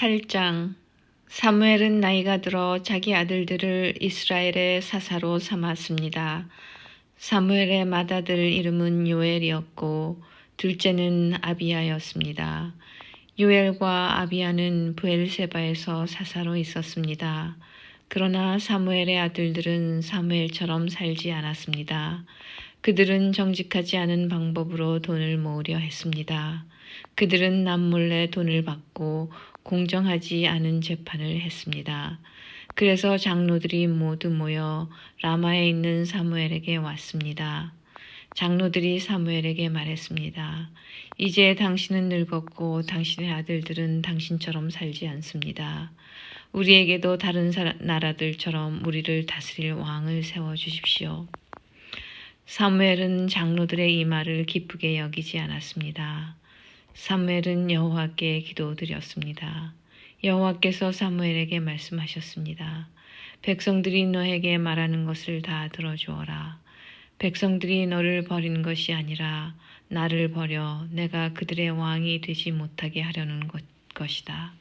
8장 사무엘은 나이가 들어 자기 아들들을 이스라엘의 사사로 삼았습니다. 사무엘의 맏아들 이름은 요엘이었고 둘째는 아비야였습니다. 요엘과 아비야는 브엘세바에서 사사로 있었습니다. 그러나 사무엘의 아들들은 사무엘처럼 살지 않았습니다. 그들은 정직하지 않은 방법으로 돈을 모으려 했습니다. 그들은 남몰래 돈을 받고 공정하지 않은 재판을 했습니다. 그래서 장로들이 모두 모여 라마에 있는 사무엘에게 왔습니다. 장로들이 사무엘에게 말했습니다. 이제 당신은 늙었고 당신의 아들들은 당신처럼 살지 않습니다. 우리에게도 다른 나라들처럼 우리를 다스릴 왕을 세워주십시오. 사무엘은 장로들의 이 말을 기쁘게 여기지 않았습니다. 사무엘은 여호와께 기도드렸습니다. 여호와께서 사무엘에게 말씀하셨습니다. 백성들이 너에게 말하는 것을 다 들어주어라. 백성들이 너를 버린 것이 아니라 나를 버려 내가 그들의 왕이 되지 못하게 하려는 것이다.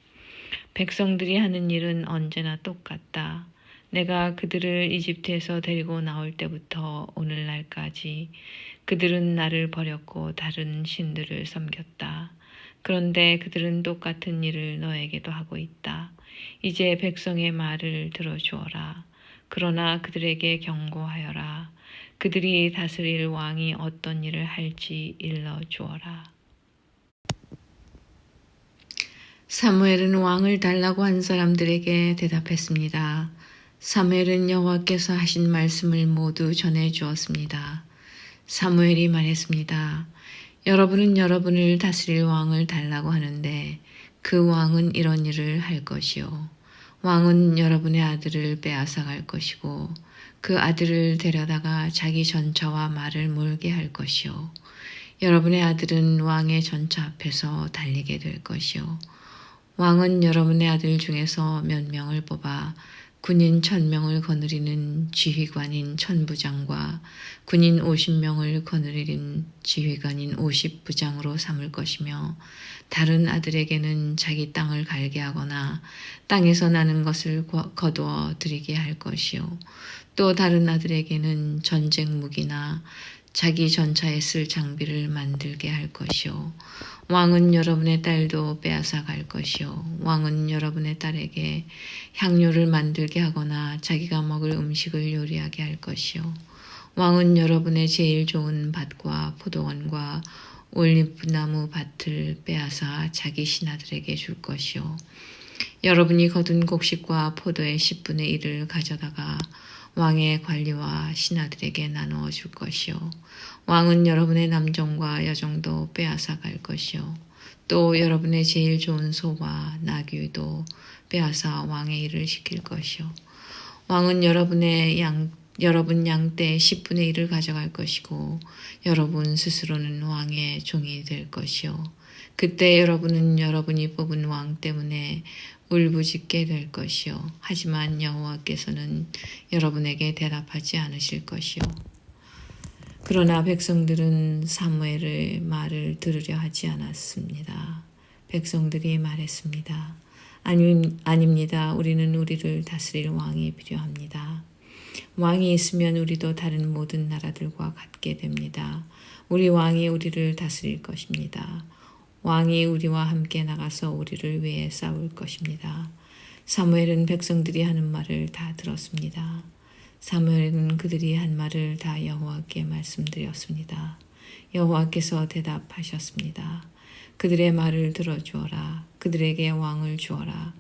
백성들이 하는 일은 언제나 똑같다. 내가 그들을 이집트에서 데리고 나올 때부터 오늘날까지 그들은 나를 버렸고 다른 신들을 섬겼다. 그런데 그들은 똑같은 일을 너에게도 하고 있다. 이제 백성의 말을 들어주어라. 그러나 그들에게 경고하여라. 그들이 다스릴 왕이 어떤 일을 할지 일러주어라. 사무엘은 왕을 달라고 한 사람들에게 대답했습니다. 사무엘은 여호와께서 하신 말씀을 모두 전해 주었습니다. 사무엘이 말했습니다. 여러분은 여러분을 다스릴 왕을 달라고 하는데 그 왕은 이런 일을 할 것이요. 왕은 여러분의 아들을 빼앗아갈 것이고 그 아들을 데려다가 자기 전차와 말을 몰게 할 것이요. 여러분의 아들은 왕의 전차 앞에서 달리게 될 것이요. 왕은 여러분의 아들 중에서 몇 명을 뽑아 군인 1000명을 거느리는 지휘관인 1000부장과 군인 50명을 거느리는 지휘관인 50부장으로 삼을 것이며 다른 아들에게는 자기 땅을 갈게 하거나 땅에서 나는 것을 거두어 드리게 할 것이요. 또 다른 아들에게는 전쟁 무기나 자기 전차에 쓸 장비를 만들게 할 것이요. 왕은 여러분의 딸도 빼앗아 갈 것이요. 왕은 여러분의 딸에게 향료를 만들게 하거나 자기가 먹을 음식을 요리하게 할 것이요. 왕은 여러분의 제일 좋은 밭과 포도원과 올리브나무 밭을 빼앗아 자기 신하들에게 줄 것이요. 여러분이 거둔 곡식과 포도의 10분의 1을 가져다가 왕의 관리와 신하들에게 나누어 줄 것이요. 왕은 여러분의 남종과 여종도 빼앗아 갈 것이요. 또 여러분의 제일 좋은 소와 나귀도 빼앗아 왕의 일을 시킬 것이요. 왕은 여러분 양떼의 10분의 1을 가져갈 것이고 여러분 스스로는 왕의 종이 될 것이요. 그때 여러분은 여러분이 뽑은 왕 때문에 울부짖게 될 것이요. 하지만 여호와께서는 여러분에게 대답하지 않으실 것이요. 그러나 백성들은 사무엘의 말을 들으려 하지 않았습니다. 백성들이 말했습니다. 아닙니다. 우리는 우리를 다스릴 왕이 필요합니다. 왕이 있으면 우리도 다른 모든 나라들과 같게 됩니다. 우리 왕이 우리를 다스릴 것입니다. 왕이 우리와 함께 나가서 우리를 위해 싸울 것입니다. 사무엘은 백성들이 하는 말을 다 들었습니다. 사무엘은 그들이 한 말을 다 여호와께 말씀드렸습니다. 여호와께서 대답하셨습니다. 그들의 말을 들어주어라. 그들에게 왕을 주어라.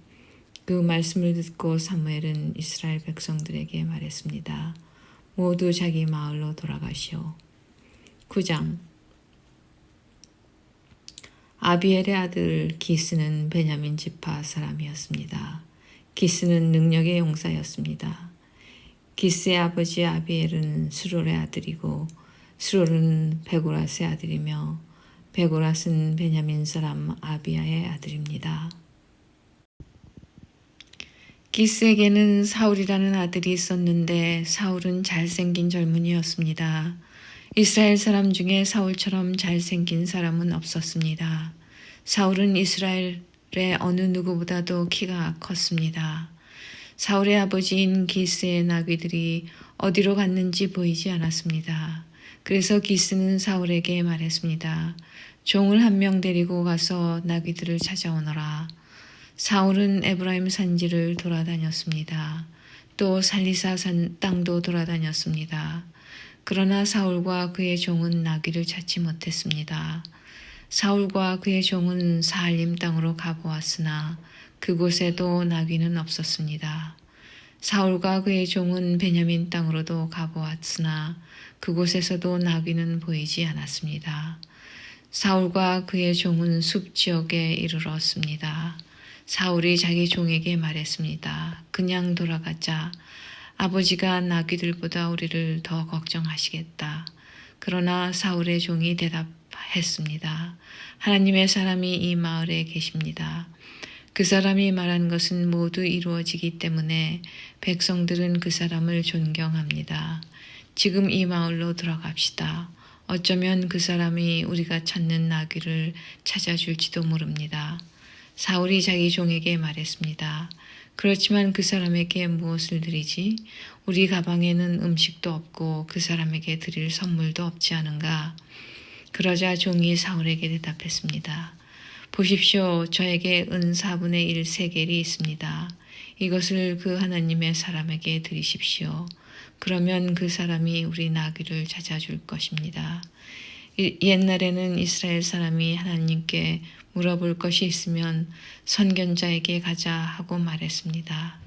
그 말씀을 듣고 사무엘은 이스라엘 백성들에게 말했습니다. 모두 자기 마을로 돌아가시오. 9장 아비엘의 아들 기스는 베냐민 지파 사람이었습니다. 기스는 능력의 용사였습니다. 기스의 아버지 아비엘은 스롤의 아들이고 스롤은 베고라스의 아들이며 베고라스는 베냐민 사람 아비야의 아들입니다. 기스에게는 사울이라는 아들이 있었는데 사울은 잘생긴 젊은이였습니다. 이스라엘 사람 중에 사울처럼 잘생긴 사람은 없었습니다. 사울은 이스라엘 어느 누구보다도 키가 컸습니다. 사울의 아버지인 기스의 나귀들이 어디로 갔는지 보이지 않았습니다. 그래서 기스는 사울에게 말했습니다. 종을 한 명 데리고 가서 나귀들을 찾아오너라. 사울은 에브라임 산지를 돌아다녔습니다. 또 살리사 땅도 돌아다녔습니다. 그러나 사울과 그의 종은 나귀를 찾지 못했습니다. 사울과 그의 종은 사할림 땅으로 가보았으나 그곳에도 나귀는 없었습니다. 사울과 그의 종은 베냐민 땅으로도 가보았으나 그곳에서도 나귀는 보이지 않았습니다. 사울과 그의 종은 숲 지역에 이르렀습니다. 사울이 자기 종에게 말했습니다. 그냥 돌아가자. 아버지가 나귀들보다 우리를 더 걱정하시겠다. 그러나 사울의 종이 대답했습니다. 하나님의 사람이 이 마을에 계십니다. 그 사람이 말한 것은 모두 이루어지기 때문에 백성들은 그 사람을 존경합니다. 지금 이 마을로 들어갑시다. 어쩌면 그 사람이 우리가 찾는 나귀를 찾아줄지도 모릅니다. 사울이 자기 종에게 말했습니다. 그렇지만 그 사람에게 무엇을 드리지? 우리 가방에는 음식도 없고 그 사람에게 드릴 선물도 없지 않은가? 그러자 종이 사울에게 대답했습니다. 보십시오. 저에게 은 4분의 1 세겔이 있습니다. 이것을 그 하나님의 사람에게 드리십시오. 그러면 그 사람이 우리 나귀를 찾아줄 것입니다. 옛날에는 이스라엘 사람이 하나님께 물어볼 것이 있으면 선견자에게 가자 하고 말했습니다.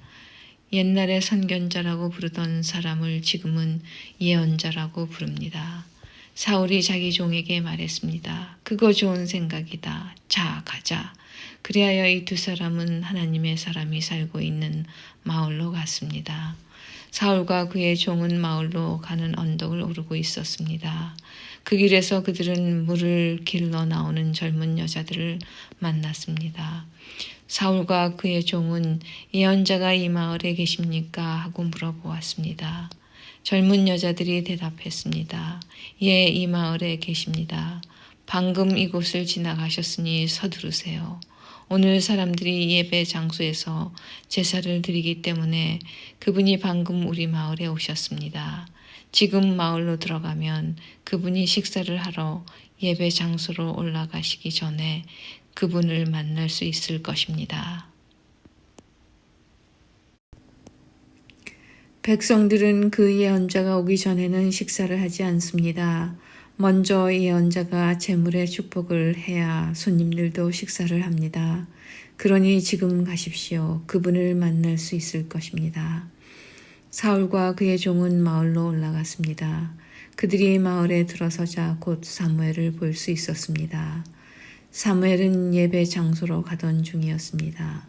옛날에 선견자라고 부르던 사람을 지금은 예언자라고 부릅니다. 사울이 자기 종에게 말했습니다. 그거 좋은 생각이다. 자, 가자. 그리하여 이 두 사람은 하나님의 사람이 살고 있는 마을로 갔습니다. 사울과 그의 종은 마을로 가는 언덕을 오르고 있었습니다. 그 길에서 그들은 물을 길러 나오는 젊은 여자들을 만났습니다. 사울과 그의 종은 예언자가 이 마을에 계십니까? 하고 물어보았습니다. 젊은 여자들이 대답했습니다. 예, 이 마을에 계십니다. 방금 이곳을 지나가셨으니 서두르세요. 오늘 사람들이 예배 장소에서 제사를 드리기 때문에 그분이 방금 우리 마을에 오셨습니다. 지금 마을로 들어가면 그분이 식사를 하러 예배 장소로 올라가시기 전에 그분을 만날 수 있을 것입니다. 백성들은 그 예언자가 오기 전에는 식사를 하지 않습니다. 먼저 예언자가 제물의 축복을 해야 손님들도 식사를 합니다. 그러니 지금 가십시오. 그분을 만날 수 있을 것입니다. 사울과 그의 종은 마을로 올라갔습니다. 그들이 마을에 들어서자 곧 사무엘을 볼 수 있었습니다. 사무엘은 예배 장소로 가던 중이었습니다.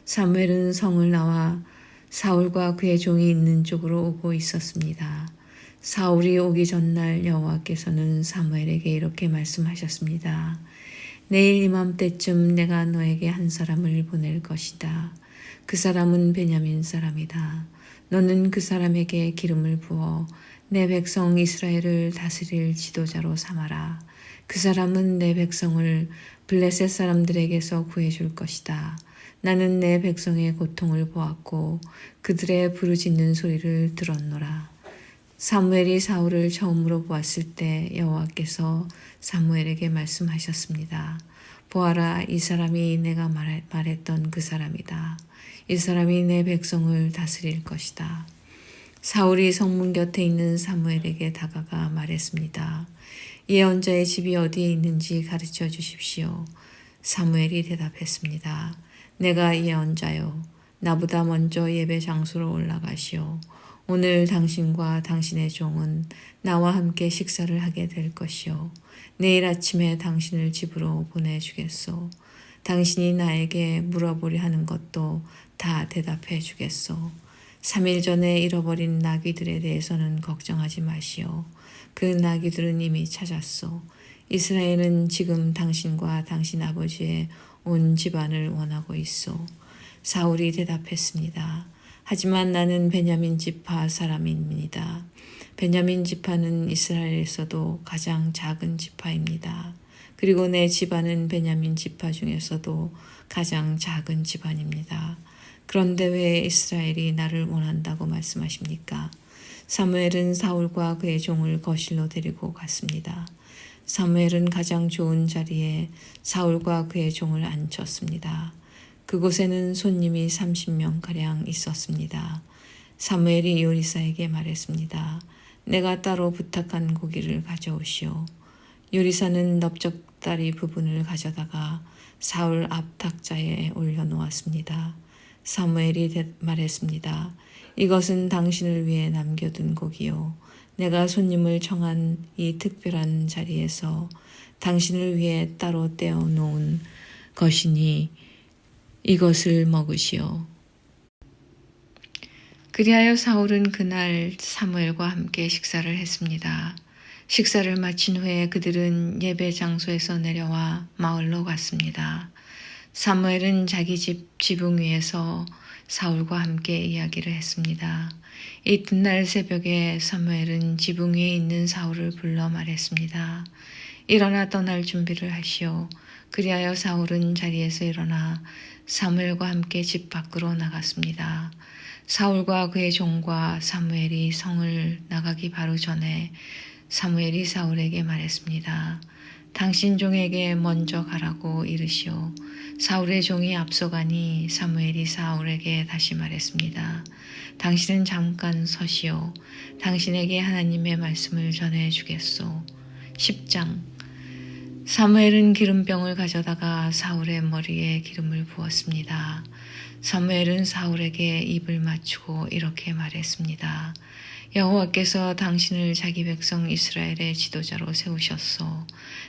사무엘은 성을 나와 사울과 그의 종이 있는 쪽으로 오고 있었습니다. 사울이 오기 전날 여호와께서는 사무엘에게 이렇게 말씀하셨습니다. 내일 이맘때쯤 내가 너에게 한 사람을 보낼 것이다. 그 사람은 베냐민 사람이다. 너는 그 사람에게 기름을 부어 내 백성 이스라엘을 다스릴 지도자로 삼아라. 그 사람은 내 백성을 블레셋 사람들에게서 구해줄 것이다. 나는 내 백성의 고통을 보았고 그들의 부르짖는 소리를 들었노라. 사무엘이 사울을 처음으로 보았을 때 여호와께서 사무엘에게 말씀하셨습니다. 보아라, 이 사람이 내가 말했던 그 사람이다. 이 사람이 내 백성을 다스릴 것이다. 사울이 성문 곁에 있는 사무엘에게 다가가 말했습니다. 예언자의 집이 어디에 있는지 가르쳐 주십시오. 사무엘이 대답했습니다. 내가 예언자요. 나보다 먼저 예배 장소로 올라가시오. 오늘 당신과 당신의 종은 나와 함께 식사를 하게 될 것이요. 내일 아침에 당신을 집으로 보내주겠소. 당신이 나에게 물어보려 하는 것도 다 대답해 주겠소. 3일 전에 잃어버린 나귀들에 대해서는 걱정하지 마시오. 그 나귀들은 이미 찾았소. 이스라엘은 지금 당신과 당신 아버지의 온 집안을 원하고 있소. 사울이 대답했습니다. 하지만 나는 베냐민 지파 사람입니다. 베냐민 지파는 이스라엘에서도 가장 작은 지파입니다. 그리고 내 집안은 베냐민 지파 중에서도 가장 작은 집안입니다. 그런데 왜 이스라엘이 나를 원한다고 말씀하십니까? 사무엘은 사울과 그의 종을 거실로 데리고 갔습니다. 사무엘은 가장 좋은 자리에 사울과 그의 종을 앉혔습니다. 그곳에는 손님이 30명가량 있었습니다. 사무엘이 요리사에게 말했습니다. 내가 따로 부탁한 고기를 가져오시오. 요리사는 넓적다리 부분을 가져다가 사울 앞 탁자에 올려놓았습니다. 사무엘이 말했습니다. 이것은 당신을 위해 남겨둔 고기요. 내가 손님을 청한 이 특별한 자리에서 당신을 위해 따로 떼어놓은 것이니 이것을 먹으시오. 그리하여 사울은 그날 사무엘과 함께 식사를 했습니다. 식사를 마친 후에 그들은 예배 장소에서 내려와 마을로 갔습니다. 사무엘은 자기 집 지붕 위에서 사울과 함께 이야기를 했습니다. 이튿날 새벽에 사무엘은 지붕 위에 있는 사울을 불러 말했습니다. 일어나 떠날 준비를 하시오. 그리하여 사울은 자리에서 일어나 사무엘과 함께 집 밖으로 나갔습니다. 사울과 그의 종과 사무엘이 성을 나가기 바로 전에 사무엘이 사울에게 말했습니다. 당신 종에게 먼저 가라고 이르시오. 사울의 종이 앞서가니 사무엘이 사울에게 다시 말했습니다. 당신은 잠깐 서시오. 당신에게 하나님의 말씀을 전해 주겠소. 10장 사무엘은 기름병을 가져다가 사울의 머리에 기름을 부었습니다. 사무엘은 사울에게 입을 맞추고 이렇게 말했습니다. 여호와께서 당신을 자기 백성 이스라엘의 지도자로 세우셨소.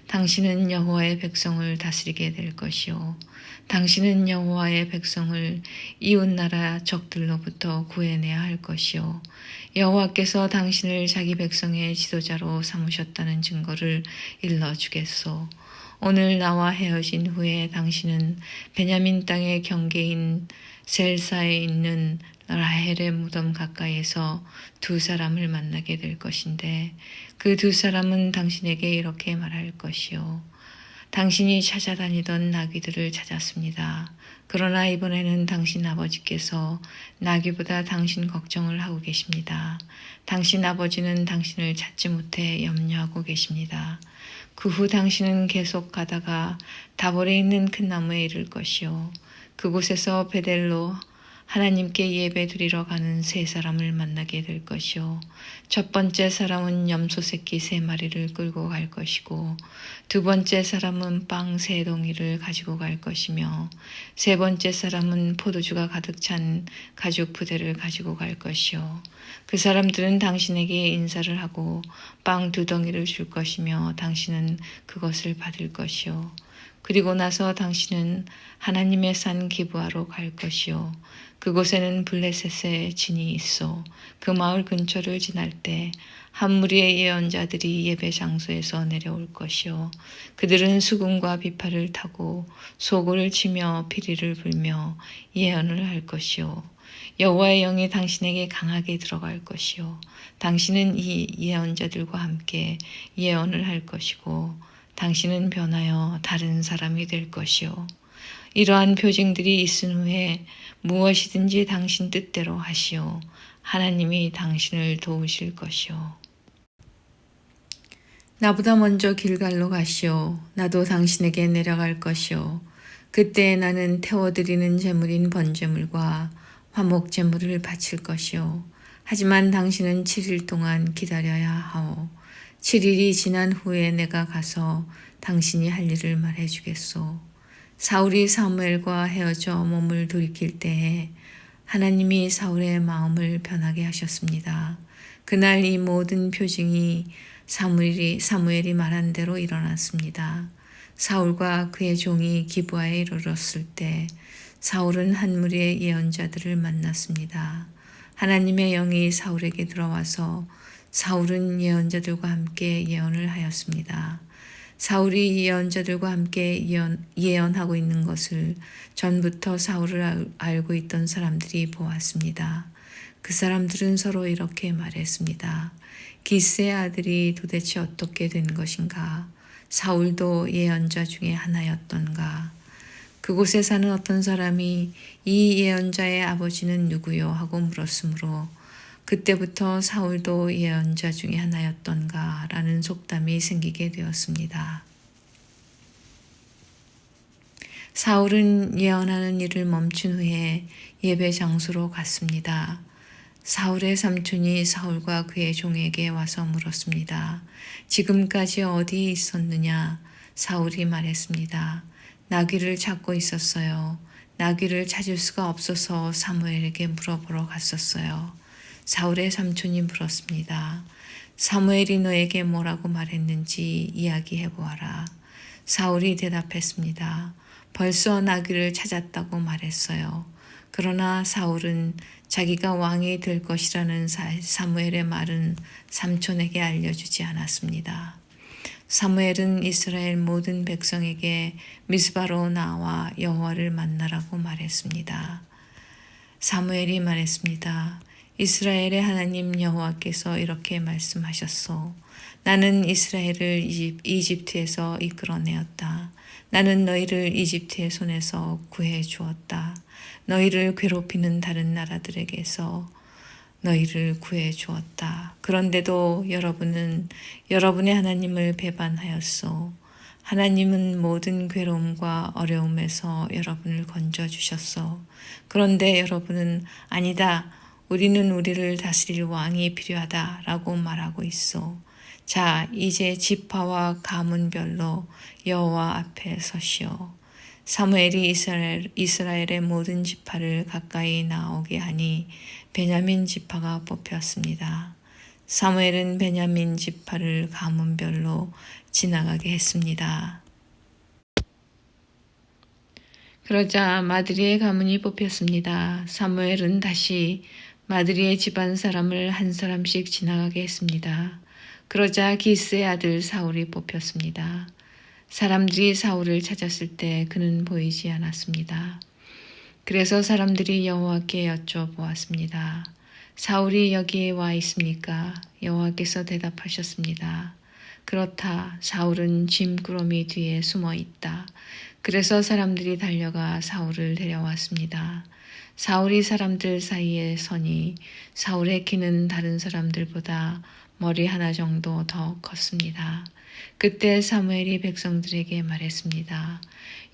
당신은 여호와의 백성을 다스리게 될 것이요. 당신은 여호와의 백성을 이웃나라 적들로부터 구해내야 할 것이요. 여호와께서 당신을 자기 백성의 지도자로 삼으셨다는 증거를 일러주겠소. 오늘 나와 헤어진 후에 당신은 베냐민 땅의 경계인 셀사에 있는 라헬의 무덤 가까이에서 두 사람을 만나게 될 것인데 그 두 사람은 당신에게 이렇게 말할 것이요. 당신이 찾아다니던 나귀들을 찾았습니다. 그러나 이번에는 당신 아버지께서 나귀보다 당신 걱정을 하고 계십니다. 당신 아버지는 당신을 찾지 못해 염려하고 계십니다. 그 후 당신은 계속 가다가 다볼에 있는 큰 나무에 이를 것이요. 그곳에서 베델로 하나님께 예배 드리러 가는 세 사람을 만나게 될 것이요. 첫 번째 사람은 염소 새끼 3마리를 끌고 갈 것이고 두 번째 사람은 빵 3덩이를 가지고 갈 것이며 세 번째 사람은 포도주가 가득 찬 가죽 부대를 가지고 갈 것이요. 그 사람들은 당신에게 인사를 하고 빵 2덩이를 줄 것이며 당신은 그것을 받을 것이요. 그리고 나서 당신은 하나님의 산 기브아로 갈 것이요. 그곳에는 블레셋의 진이 있어 그 마을 근처를 지날 때 한 무리의 예언자들이 예배 장소에서 내려올 것이요. 그들은 수금과 비파를 타고 소고를 치며 피리를 불며 예언을 할 것이요. 여호와의 영이 당신에게 강하게 들어갈 것이요. 당신은 이 예언자들과 함께 예언을 할 것이고 당신은 변하여 다른 사람이 될 것이요. 이러한 표징들이 있은 후에 무엇이든지 당신 뜻대로 하시오. 하나님이 당신을 도우실 것이요. 나보다 먼저 길갈로 가시오. 나도 당신에게 내려갈 것이오. 그때 나는 태워드리는 제물인 번제물과 화목 제물을 바칠 것이오. 하지만 당신은 7일 동안 기다려야 하오. 7일이 지난 후에 내가 가서 당신이 할 일을 말해주겠소. 사울이 사무엘과 헤어져 몸을 돌이킬 때에 하나님이 사울의 마음을 변하게 하셨습니다. 그날 이 모든 표징이 사무엘이 말한 대로 일어났습니다. 사울과 그의 종이 기브아에 이르렀을 때 사울은 한 무리의 예언자들을 만났습니다. 하나님의 영이 사울에게 들어와서 사울은 예언자들과 함께 예언을 하였습니다. 사울이 예언자들과 함께 예언하고 있는 것을 전부터 사울을 알고 있던 사람들이 보았습니다. 그 사람들은 서로 이렇게 말했습니다. 기스의 아들이 도대체 어떻게 된 것인가? 사울도 예언자 중에 하나였던가. 그곳에 사는 어떤 사람이 이 예언자의 아버지는 누구요? 하고 물었으므로 그때부터 사울도 예언자 중에 하나였던가 라는 속담이 생기게 되었습니다. 사울은 예언하는 일을 멈춘 후에 예배 장소로 갔습니다. 사울의 삼촌이 사울과 그의 종에게 와서 물었습니다. 지금까지 어디에 있었느냐? 사울이 말했습니다. 나귀를 찾고 있었어요. 나귀를 찾을 수가 없어서 사무엘에게 물어보러 갔었어요. 사울의 삼촌이 물었습니다. 사무엘이 너에게 뭐라고 말했는지 이야기해 보아라. 사울이 대답했습니다. 벌써 나귀를 찾았다고 말했어요. 그러나 사울은 자기가 왕이 될 것이라는 사무엘의 말은 삼촌에게 알려주지 않았습니다. 사무엘은 이스라엘 모든 백성에게 미스바로 나와 여호와를 만나라고 말했습니다. 사무엘이 말했습니다. 이스라엘의 하나님 여호와께서 이렇게 말씀하셨소. 나는 이스라엘을 이집트에서 이끌어내었다. 나는 너희를 이집트의 손에서 구해 주었다. 너희를 괴롭히는 다른 나라들에게서 너희를 구해 주었다. 그런데도 여러분은 여러분의 하나님을 배반하였소. 하나님은 모든 괴로움과 어려움에서 여러분을 건져 주셨소. 그런데 여러분은 아니다. 우리는 우리를 다스릴 왕이 필요하다 라고 말하고 있어. 자, 이제 지파와 가문별로 여호와 앞에 서시오. 사무엘이 이스라엘의 모든 지파를 가까이 나오게 하니 베냐민 지파가 뽑혔습니다. 사무엘은 베냐민 지파를 가문별로 지나가게 했습니다. 그러자 마드리의 가문이 뽑혔습니다. 사무엘은 다시 마드리의 집안 사람을 한 사람씩 지나가게 했습니다. 그러자 기스의 아들 사울이 뽑혔습니다. 사람들이 사울을 찾았을 때 그는 보이지 않았습니다. 그래서 사람들이 여호와께 여쭤보았습니다. 사울이 여기에 와 있습니까? 여호와께서 대답하셨습니다. 그렇다. 사울은 짐꾸러미 뒤에 숨어 있다. 그래서 사람들이 달려가 사울을 데려왔습니다. 사울이 사람들 사이에 서니 사울의 키는 다른 사람들보다 머리 하나 정도 더 컸습니다. 그때 사무엘이 백성들에게 말했습니다.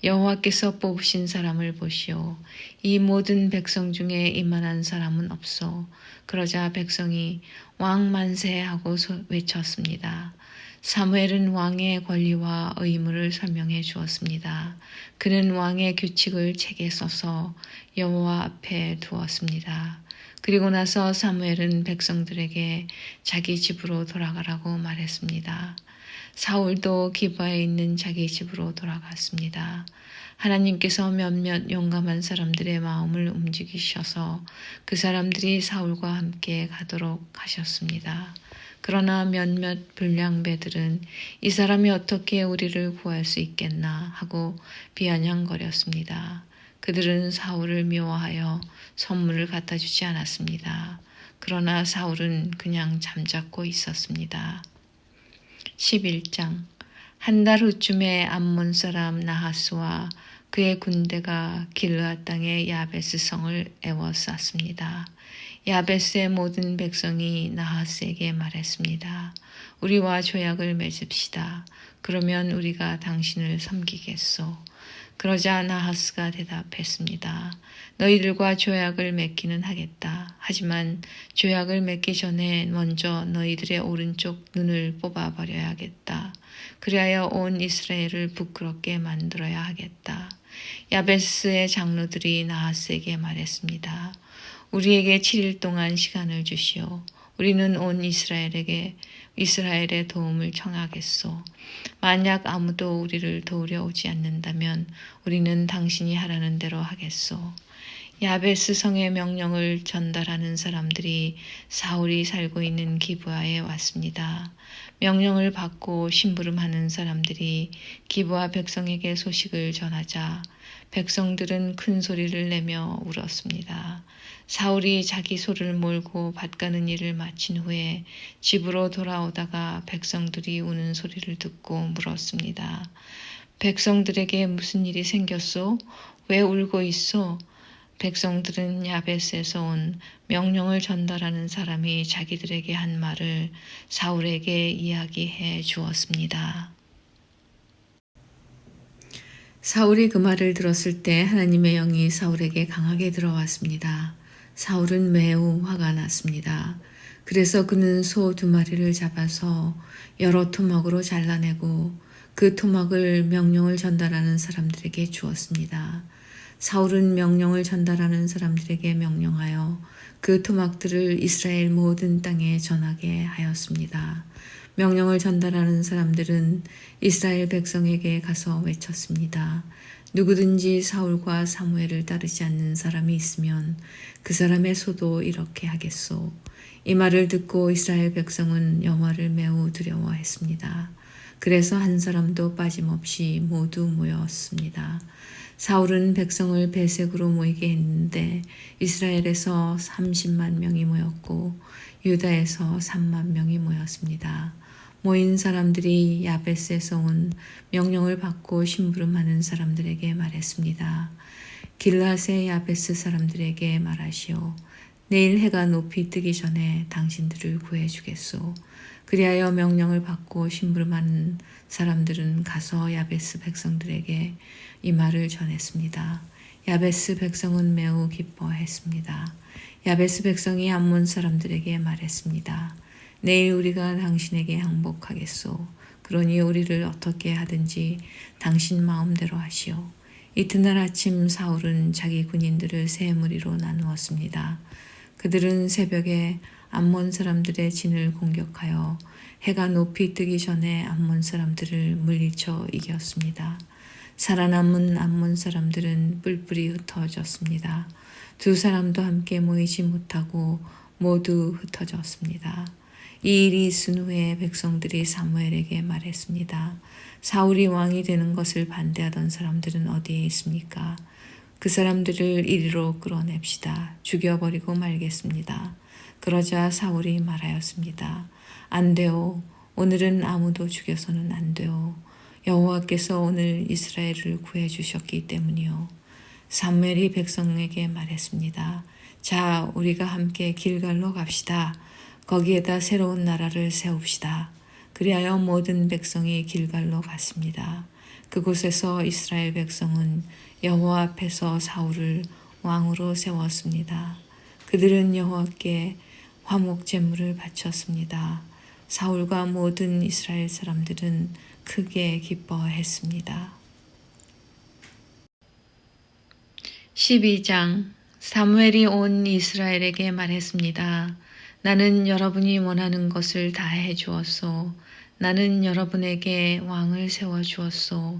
여호와께서 뽑으신 사람을 보시오. 이 모든 백성 중에 이만한 사람은 없소. 그러자 백성이 왕 만세 하고 외쳤습니다. 사무엘은 왕의 권리와 의무를 설명해 주었습니다. 그는 왕의 규칙을 책에 써서 여호와 앞에 두었습니다. 그리고 나서 사무엘은 백성들에게 자기 집으로 돌아가라고 말했습니다. 사울도 기브아에 있는 자기 집으로 돌아갔습니다. 하나님께서 몇몇 용감한 사람들의 마음을 움직이셔서 그 사람들이 사울과 함께 가도록 하셨습니다. 그러나 몇몇 불량배들은 이 사람이 어떻게 우리를 구할 수 있겠나 하고 비아냥거렸습니다. 그들은 사울을 미워하여 선물을 갖다 주지 않았습니다. 그러나 사울은 그냥 잠자코 있었습니다. 11장 한 달 후쯤에 암몬 사람 나하스와 그의 군대가 길르앗 땅의 야베스 성을 에워쌌습니다. 야베스의 모든 백성이 나하스에게 말했습니다. 우리와 조약을 맺읍시다. 그러면 우리가 당신을 섬기겠소. 그러자 나하스가 대답했습니다. 너희들과 조약을 맺기는 하겠다. 하지만 조약을 맺기 전에 먼저 너희들의 오른쪽 눈을 뽑아버려야겠다. 그리하여 온 이스라엘을 부끄럽게 만들어야 하겠다. 야베스의 장로들이 나하스에게 말했습니다. 우리에게 7일 동안 시간을 주시오. 우리는 온 이스라엘의 도움을 청하겠소. 만약 아무도 우리를 도우려 오지 않는다면 우리는 당신이 하라는 대로 하겠소. 야베스 성의 명령을 전달하는 사람들이 사울이 살고 있는 기브아에 왔습니다. 명령을 받고 심부름하는 사람들이 기브아 백성에게 소식을 전하자 백성들은 큰 소리를 내며 울었습니다. 사울이 자기 소를 몰고 밭 가는 일을 마친 후에 집으로 돌아오다가 백성들이 우는 소리를 듣고 물었습니다. 백성들에게 무슨 일이 생겼소? 왜 울고 있소? 백성들은 야벳에서 온 명령을 전달하는 사람이 자기들에게 한 말을 사울에게 이야기해 주었습니다. 사울이 그 말을 들었을 때 하나님의 영이 사울에게 강하게 들어왔습니다. 사울은 매우 화가 났습니다. 그래서 그는 소 2마리를 잡아서 여러 토막으로 잘라내고 그 토막을 명령을 전달하는 사람들에게 주었습니다. 사울은 명령을 전달하는 사람들에게 명령하여 그 토막들을 이스라엘 모든 땅에 전하게 하였습니다. 명령을 전달하는 사람들은 이스라엘 백성에게 가서 외쳤습니다. 누구든지 사울과 사무엘을 따르지 않는 사람이 있으면 그 사람의 소도 이렇게 하겠소. 이 말을 듣고 이스라엘 백성은 여호와를 매우 두려워했습니다. 그래서 한 사람도 빠짐없이 모두 모였습니다. 사울은 백성을 배색으로 모이게 했는데 이스라엘에서 30만 명이 모였고 유다에서 3만 명이 모였습니다. 모인 사람들이 야벳에서 온 명령을 받고 심부름하는 사람들에게 말했습니다. 길앗의 야베스 사람들에게 말하시오. 내일 해가 높이 뜨기 전에 당신들을 구해주겠소. 그리하여 명령을 받고 심부름하는 사람들은 가서 야베스 백성들에게 이 말을 전했습니다. 야베스 백성은 매우 기뻐했습니다. 야베스 백성이 암몬 사람들에게 말했습니다. 내일 우리가 당신에게 항복하겠소. 그러니 우리를 어떻게 하든지 당신 마음대로 하시오. 이튿날 아침 사울은 자기 군인들을 세 무리로 나누었습니다. 그들은 새벽에 암몬 사람들의 진을 공격하여 해가 높이 뜨기 전에 암몬 사람들을 물리쳐 이겼습니다. 살아남은 암몬 사람들은 뿔뿔이 흩어졌습니다. 2사람도 함께 모이지 못하고 모두 흩어졌습니다. 이 일이 있은 후에 백성들이 사무엘에게 말했습니다. 사울이 왕이 되는 것을 반대하던 사람들은 어디에 있습니까? 그 사람들을 이리로 끌어냅시다. 죽여버리고 말겠습니다. 그러자 사울이 말하였습니다. 안 돼요. 오늘은 아무도 죽여서는 안 돼요. 여호와께서 오늘 이스라엘을 구해주셨기 때문이요. 사무엘이 백성에게 말했습니다. 자, 우리가 함께 길갈로 갑시다. 거기에다 새로운 나라를 세웁시다. 그리하여 모든 백성이 길갈로 갔습니다. 그곳에서 이스라엘 백성은 여호와 앞에서 사울을 왕으로 세웠습니다. 그들은 여호와께 화목 제물을 바쳤습니다. 사울과 모든 이스라엘 사람들은 크게 기뻐했습니다. 12장 사무엘이 온 이스라엘에게 말했습니다. 나는 여러분이 원하는 것을 다 해주었소. 나는 여러분에게 왕을 세워주었소.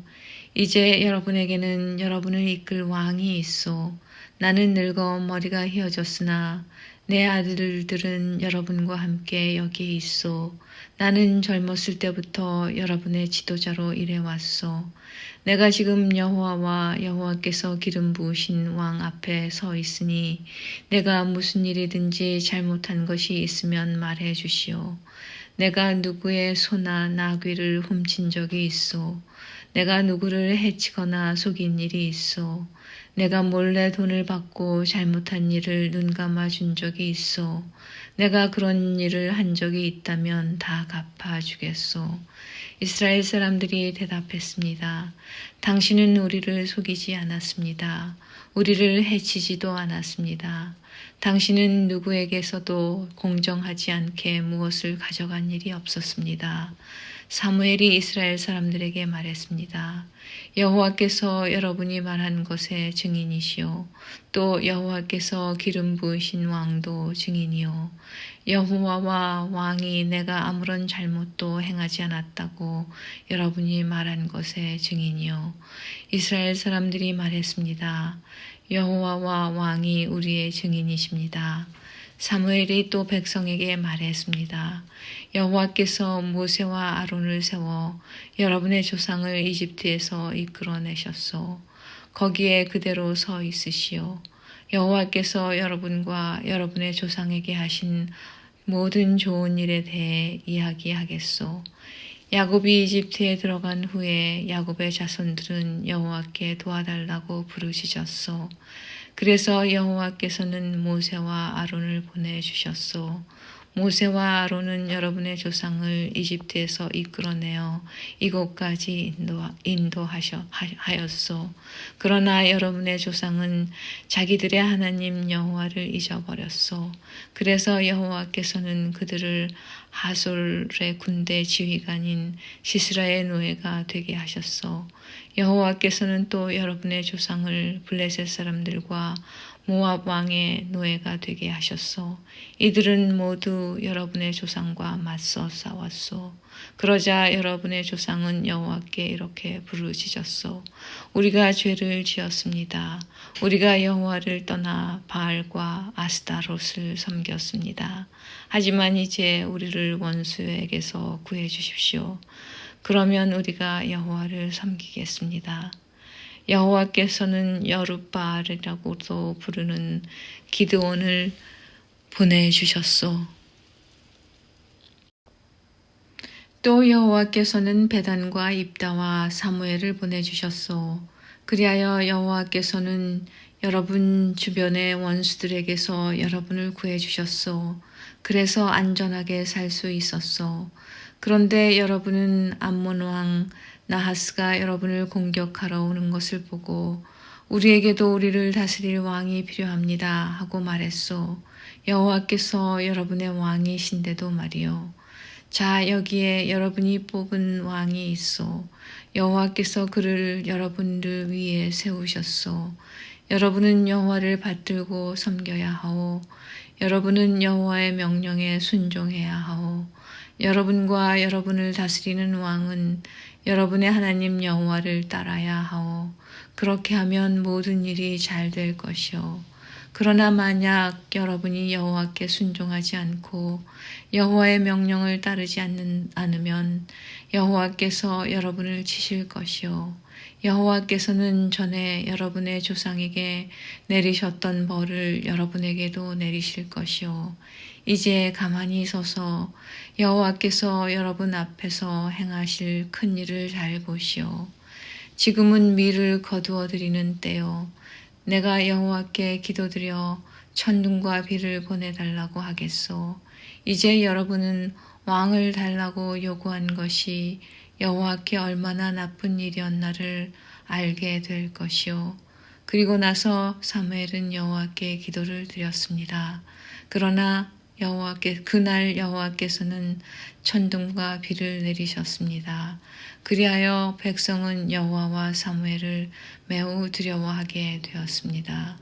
이제 여러분에게는 여러분을 이끌 왕이 있소. 나는 늙어 머리가 휘어졌으나 내 아들들은 여러분과 함께 여기 있소. 나는 젊었을 때부터 여러분의 지도자로 일해왔소. 내가 지금 여호와와 여호와께서 기름 부으신 왕 앞에 서 있으니 내가 무슨 일이든지 잘못한 것이 있으면 말해 주시오. 내가 누구의 소나 나귀를 훔친 적이 있소. 내가 누구를 해치거나 속인 일이 있소. 내가 몰래 돈을 받고 잘못한 일을 눈감아 준 적이 있소. 내가 그런 일을 한 적이 있다면 다 갚아주겠소. 이스라엘 사람들이 대답했습니다. 당신은 우리를 속이지 않았습니다. 우리를 해치지도 않았습니다. 당신은 누구에게서도 공정하지 않게 무엇을 가져간 일이 없었습니다. 사무엘이 이스라엘 사람들에게 말했습니다. 여호와께서 여러분이 말한 것의 증인이시오. 또 여호와께서 기름 부으신 왕도 증인이요. 여호와와 왕이 내가 아무런 잘못도 행하지 않았다고 여러분이 말한 것의 증인이요. 이스라엘 사람들이 말했습니다. 여호와와 왕이 우리의 증인이십니다. 사무엘이 또 백성에게 말했습니다. 여호와께서 모세와 아론을 세워 여러분의 조상을 이집트에서 이끌어내셨소. 거기에 그대로 서 있으시오. 여호와께서 여러분과 여러분의 조상에게 하신 모든 좋은 일에 대해 이야기하겠소. 야곱이 이집트에 들어간 후에 야곱의 자손들은 여호와께 도와달라고 부르짖었소. 그래서 여호와께서는 모세와 아론을 보내주셨소. 모세와 아론은 여러분의 조상을 이집트에서 이끌어내어 이곳까지 인도하였소. 그러나 여러분의 조상은 자기들의 하나님 여호와를 잊어버렸소. 그래서 여호와께서는 그들을 하솔의 군대 지휘관인 시스라의 노예가 되게 하셨소. 여호와께서는 또 여러분의 조상을 블레셋 사람들과 모압 왕의 노예가 되게 하셨소. 이들은 모두 여러분의 조상과 맞서 싸웠소. 그러자 여러분의 조상은 여호와께 이렇게 부르짖었소. 우리가 죄를 지었습니다. 우리가 여호와를 떠나 바알과 아스타롯을 섬겼습니다. 하지만 이제 우리를 원수에게서 구해 주십시오. 그러면 우리가 여호와를 섬기겠습니다. 여호와께서는 여룻바알이라고도 부르는 기드온을 보내주셨소. 또 여호와께서는 베단과 입다와 사무엘을 보내주셨소. 그리하여 여호와께서는 여러분 주변의 원수들에게서 여러분을 구해주셨소. 그래서 안전하게 살 수 있었소. 그런데 여러분은 암몬 왕 나하스가 여러분을 공격하러 오는 것을 보고 우리에게도 우리를 다스릴 왕이 필요합니다 하고 말했소. 여호와께서 여러분의 왕이신데도 말이요. 자, 여기에 여러분이 뽑은 왕이 있소. 여호와께서 그를 여러분들 위에 세우셨소. 여러분은 여호와를 받들고 섬겨야 하오. 여러분은 여호와의 명령에 순종해야 하오. 여러분과 여러분을 다스리는 왕은 여러분의 하나님 여호와를 따라야 하오. 그렇게 하면 모든 일이 잘 될 것이오. 그러나 만약 여러분이 여호와께 순종하지 않고 여호와의 명령을 따르지 않으면 여호와께서 여러분을 치실 것이요. 여호와께서는 전에 여러분의 조상에게 내리셨던 벌을 여러분에게도 내리실 것이요. 이제 가만히 서서 여호와께서 여러분 앞에서 행하실 큰 일을 잘 보시오. 지금은 밀을 거두어 드리는 때요. 내가 여호와께 기도드려 천둥과 비를 보내달라고 하겠소. 이제 여러분은 왕을 달라고 요구한 것이 여호와께 얼마나 나쁜 일이었나를 알게 될 것이요. 그리고 나서 사무엘은 여호와께 기도를 드렸습니다. 그러나 그날 여호와께서는 천둥과 비를 내리셨습니다. 그리하여 백성은 여호와와 사무엘을 매우 두려워하게 되었습니다.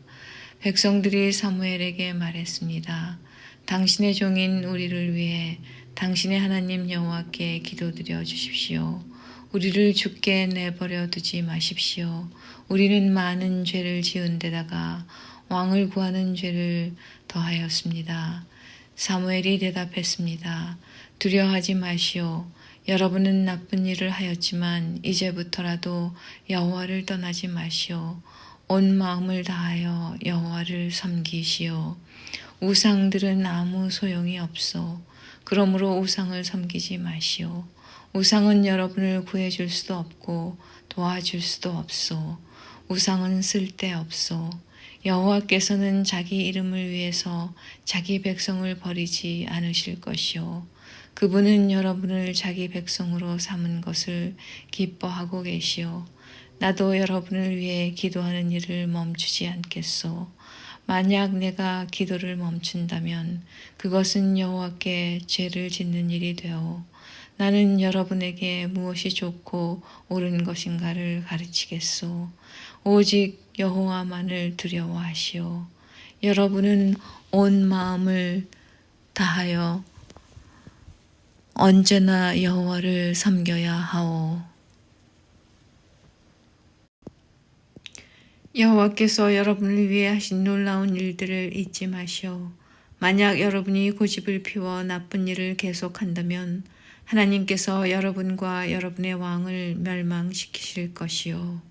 백성들이 사무엘에게 말했습니다. 당신의 종인 우리를 위해 당신의 하나님 여호와께 기도드려 주십시오. 우리를 죽게 내버려 두지 마십시오. 우리는 많은 죄를 지은 데다가 왕을 구하는 죄를 더하였습니다. 사무엘이 대답했습니다. 두려워하지 마시오. 여러분은 나쁜 일을 하였지만 이제부터라도 여호와를 떠나지 마시오. 온 마음을 다하여 여호와를 섬기시오. 우상들은 아무 소용이 없소. 그러므로 우상을 섬기지 마시오. 우상은 여러분을 구해줄 수도 없고 도와줄 수도 없소. 우상은 쓸데없소. 여호와께서는 자기 이름을 위해서 자기 백성을 버리지 않으실 것이요. 그분은 여러분을 자기 백성으로 삼은 것을 기뻐하고 계시오. 나도 여러분을 위해 기도하는 일을 멈추지 않겠소. 만약 내가 기도를 멈춘다면 그것은 여호와께 죄를 짓는 일이 되어 나는 여러분에게 무엇이 좋고 옳은 것인가를 가르치겠소. 오직 여호와만을 두려워하시오. 여러분은 온 마음을 다하여 언제나 여호와를 섬겨야 하오. 여호와께서 여러분을 위해 하신 놀라운 일들을 잊지 마시오. 만약 여러분이 고집을 피워 나쁜 일을 계속한다면 하나님께서 여러분과 여러분의 왕을 멸망시키실 것이요.